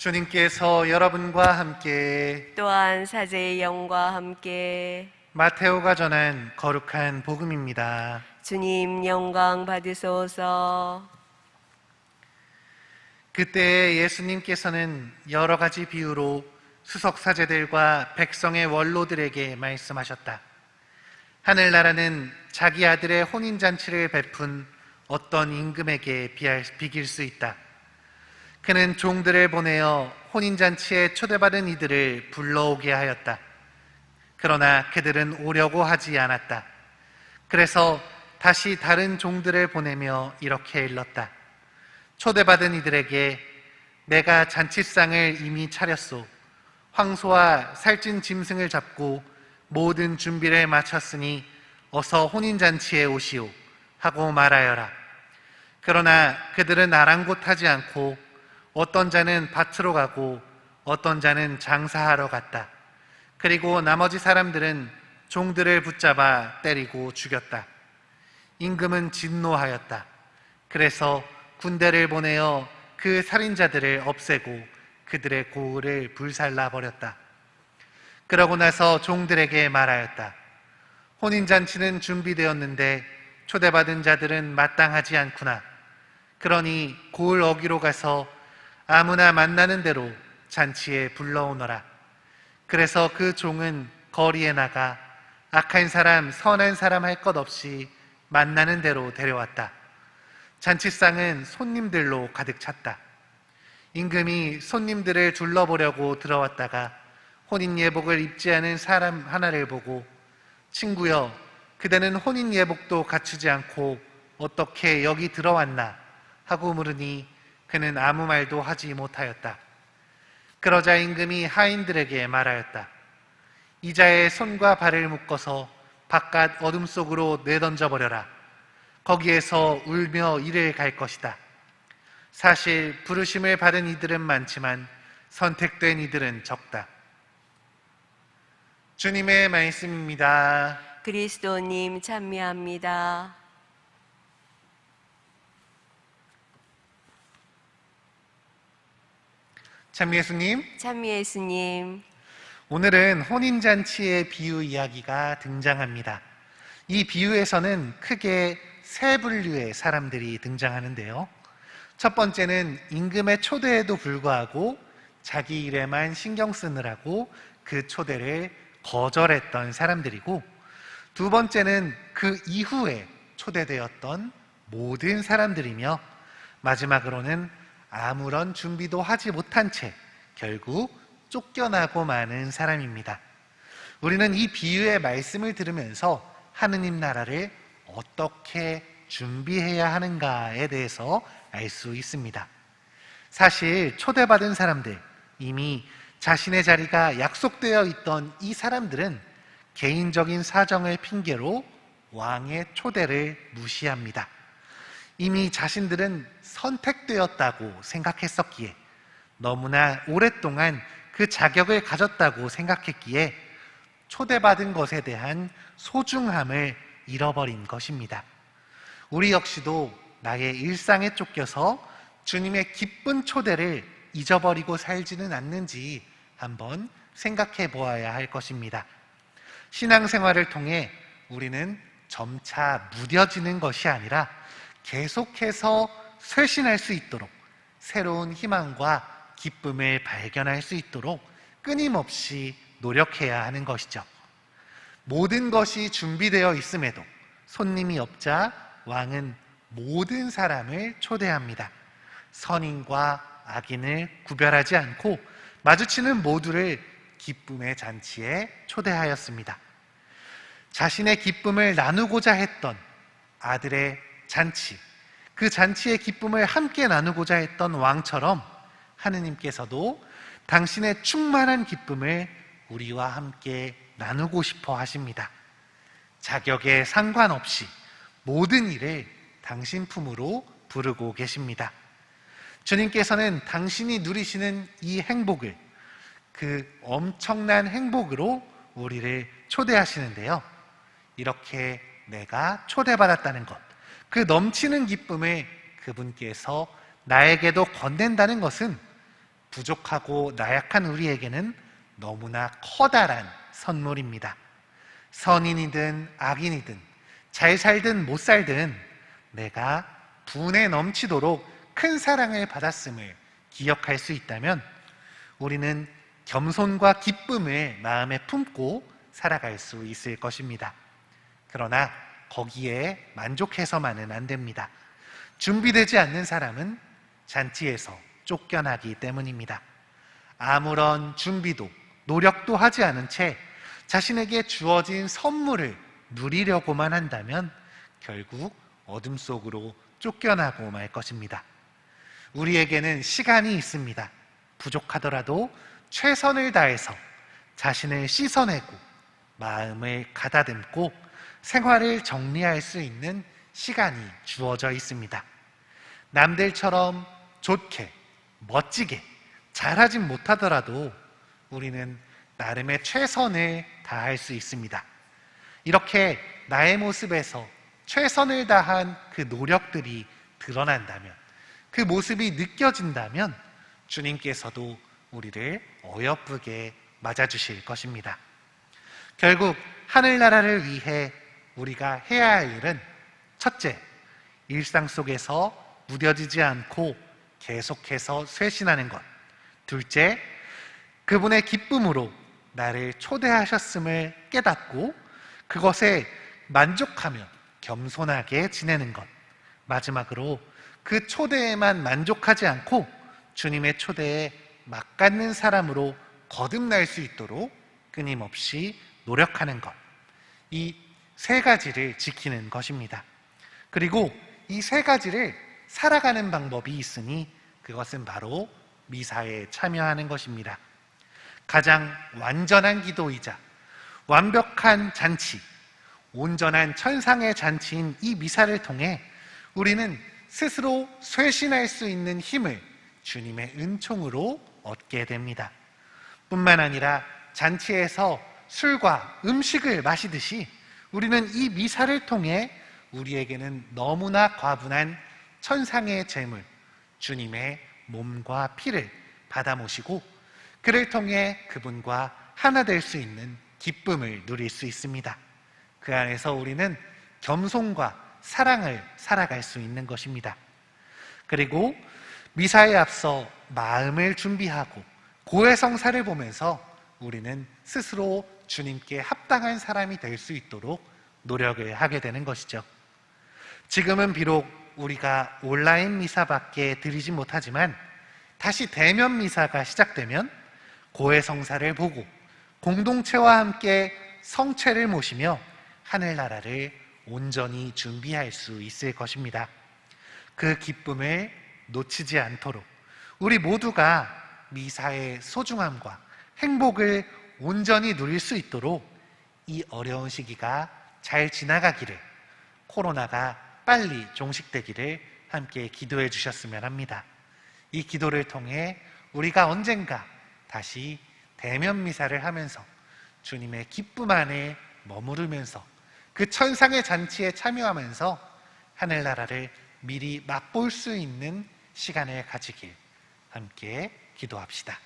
주님께서 여러분과 함께 또한 사제의 영과 함께 마테오가 전한 거룩한 복음입니다. 주님 영광 받으소서. 그때 예수님께서는 여러 가지 비유로 수석사제들과 백성의 원로들에게 말씀하셨다. 하늘나라는 자기 아들의 혼인잔치를 베푼 어떤 임금에게 비길 수 있다. 그는 종들을 보내어 혼인잔치에 초대받은 이들을 불러오게 하였다. 그러나 그들은 오려고 하지 않았다. 그래서 다시 다른 종들을 보내며 이렇게 일렀다. 초대받은 이들에게 내가 잔치상을 이미 차렸소. 황소와 살찐 짐승을 잡고 모든 준비를 마쳤으니 어서 혼인잔치에 오시오 하고 말하여라. 그러나 그들은 아랑곳하지 않고 어떤 자는 밭으로 가고 어떤 자는 장사하러 갔다. 그리고 나머지 사람들은 종들을 붙잡아 때리고 죽였다. 임금은 진노하였다. 그래서 군대를 보내어 그 살인자들을 없애고 그들의 고을을 불살라 버렸다. 그러고 나서 종들에게 말하였다. 혼인잔치는 준비되었는데 초대받은 자들은 마땅하지 않구나. 그러니 고을 어기로 가서 아무나 만나는 대로 잔치에 불러오너라. 그래서 그 종은 거리에 나가 악한 사람, 선한 사람 할 것 없이 만나는 대로 데려왔다. 잔치상은 손님들로 가득 찼다. 임금이 손님들을 둘러보려고 들어왔다가 혼인 예복을 입지 않은 사람 하나를 보고 친구여, 그대는 혼인 예복도 갖추지 않고 어떻게 여기 들어왔나 하고 물으니 그는 아무 말도 하지 못하였다. 그러자 임금이 하인들에게 말하였다. 이자의 손과 발을 묶어서 바깥 어둠 속으로 내던져 버려라. 거기에서 울며 이를 갈 것이다. 사실 부르심을 받은 이들은 많지만 선택된 이들은 적다. 주님의 말씀입니다. 그리스도님 찬미합니다. 참 예수님, 찬미 예수님. 오늘은 혼인잔치의 비유 이야기가 등장합니다. 이 비유에서는 크게 세 분류의 사람들이 등장하는데요. 첫 번째는 임금의 초대에도 불구하고 자기 일에만 신경 쓰느라고 그 초대를 거절했던 사람들이고, 두 번째는 그 이후에 초대되었던 모든 사람들이며, 마지막으로는 아무런 준비도 하지 못한 채 결국 쫓겨나고 마는 사람입니다. 우리는 이 비유의 말씀을 들으면서 하느님 나라를 어떻게 준비해야 하는가에 대해서 알 수 있습니다. 사실 초대받은 사람들, 이미 자신의 자리가 약속되어 있던 이 사람들은 개인적인 사정을 핑계로 왕의 초대를 무시합니다. 이미 자신들은 선택되었다고 생각했었기에, 너무나 오랫동안 그 자격을 가졌다고 생각했기에 초대받은 것에 대한 소중함을 잃어버린 것입니다. 우리 역시도 나의 일상에 쫓겨서 주님의 기쁜 초대를 잊어버리고 살지는 않는지 한번 생각해 보아야 할 것입니다. 신앙생활을 통해 우리는 점차 무뎌지는 것이 아니라 계속해서 쇄신할 수 있도록, 새로운 희망과 기쁨을 발견할 수 있도록 끊임없이 노력해야 하는 것이죠. 모든 것이 준비되어 있음에도 손님이 없자 왕은 모든 사람을 초대합니다. 선인과 악인을 구별하지 않고 마주치는 모두를 기쁨의 잔치에 초대하였습니다. 자신의 기쁨을 나누고자 했던 아들의 잔치, 그 잔치의 기쁨을 함께 나누고자 했던 왕처럼 하느님께서도 당신의 충만한 기쁨을 우리와 함께 나누고 싶어 하십니다. 자격에 상관없이 모든 일을 당신 품으로 부르고 계십니다. 주님께서는 당신이 누리시는 이 행복을, 그 엄청난 행복으로 우리를 초대하시는데요. 이렇게 내가 초대받았다는 것, 그 넘치는 기쁨을 그분께서 나에게도 건넨다는 것은 부족하고 나약한 우리에게는 너무나 커다란 선물입니다. 선인이든 악인이든 잘 살든 못 살든 내가 분에 넘치도록 큰 사랑을 받았음을 기억할 수 있다면 우리는 겸손과 기쁨을 마음에 품고 살아갈 수 있을 것입니다. 그러나 거기에 만족해서만은 안 됩니다. 준비되지 않는 사람은 잔치에서 쫓겨나기 때문입니다. 아무런 준비도 노력도 하지 않은 채 자신에게 주어진 선물을 누리려고만 한다면 결국 어둠 속으로 쫓겨나고 말 것입니다. 우리에게는 시간이 있습니다. 부족하더라도 최선을 다해서 자신을 씻어내고 마음을 가다듬고 생활을 정리할 수 있는 시간이 주어져 있습니다. 남들처럼 좋게, 멋지게 잘하진 못하더라도 우리는 나름의 최선을 다할 수 있습니다. 이렇게 나의 모습에서 최선을 다한 그 노력들이 드러난다면, 그 모습이 느껴진다면 주님께서도 우리를 어여쁘게 맞아주실 것입니다. 결국 하늘나라를 위해 우리가 해야 할 일은 첫째, 일상 속에서 무뎌지지 않고 계속해서 쇄신하는 것. 둘째, 그분의 기쁨으로 나를 초대하셨음을 깨닫고 그것에 만족하며 겸손하게 지내는 것. 마지막으로 그 초대에만 만족하지 않고 주님의 초대에 맞갖는 사람으로 거듭날 수 있도록 끊임없이 노력하는 것. 이 세 가지를 지키는 것입니다. 그리고 이 세 가지를 살아가는 방법이 있으니 그것은 바로 미사에 참여하는 것입니다. 가장 완전한 기도이자 완벽한 잔치, 온전한 천상의 잔치인 이 미사를 통해 우리는 스스로 쇄신할 수 있는 힘을 주님의 은총으로 얻게 됩니다. 뿐만 아니라 잔치에서 술과 음식을 마시듯이 우리는 이 미사를 통해 우리에게는 너무나 과분한 천상의 재물, 주님의 몸과 피를 받아 모시고 그를 통해 그분과 하나 될 수 있는 기쁨을 누릴 수 있습니다. 그 안에서 우리는 겸손과 사랑을 살아갈 수 있는 것입니다. 그리고 미사에 앞서 마음을 준비하고 고해성사를 보면서 우리는 스스로 주님께 합당한 사람이 될 수 있도록 노력을 하게 되는 것이죠. 지금은 비록 우리가 온라인 미사밖에 드리지 못하지만 다시 대면 미사가 시작되면 고해성사를 보고 공동체와 함께 성체를 모시며 하늘나라를 온전히 준비할 수 있을 것입니다. 그 기쁨을 놓치지 않도록 우리 모두가 미사의 소중함과 행복을 온전히 누릴 수 있도록 이 어려운 시기가 잘 지나가기를, 코로나가 빨리 종식되기를 함께 기도해 주셨으면 합니다. 이 기도를 통해 우리가 언젠가 다시 대면 미사를 하면서 주님의 기쁨 안에 머무르면서 그 천상의 잔치에 참여하면서 하늘나라를 미리 맛볼 수 있는 시간을 가지길 함께 기도합시다.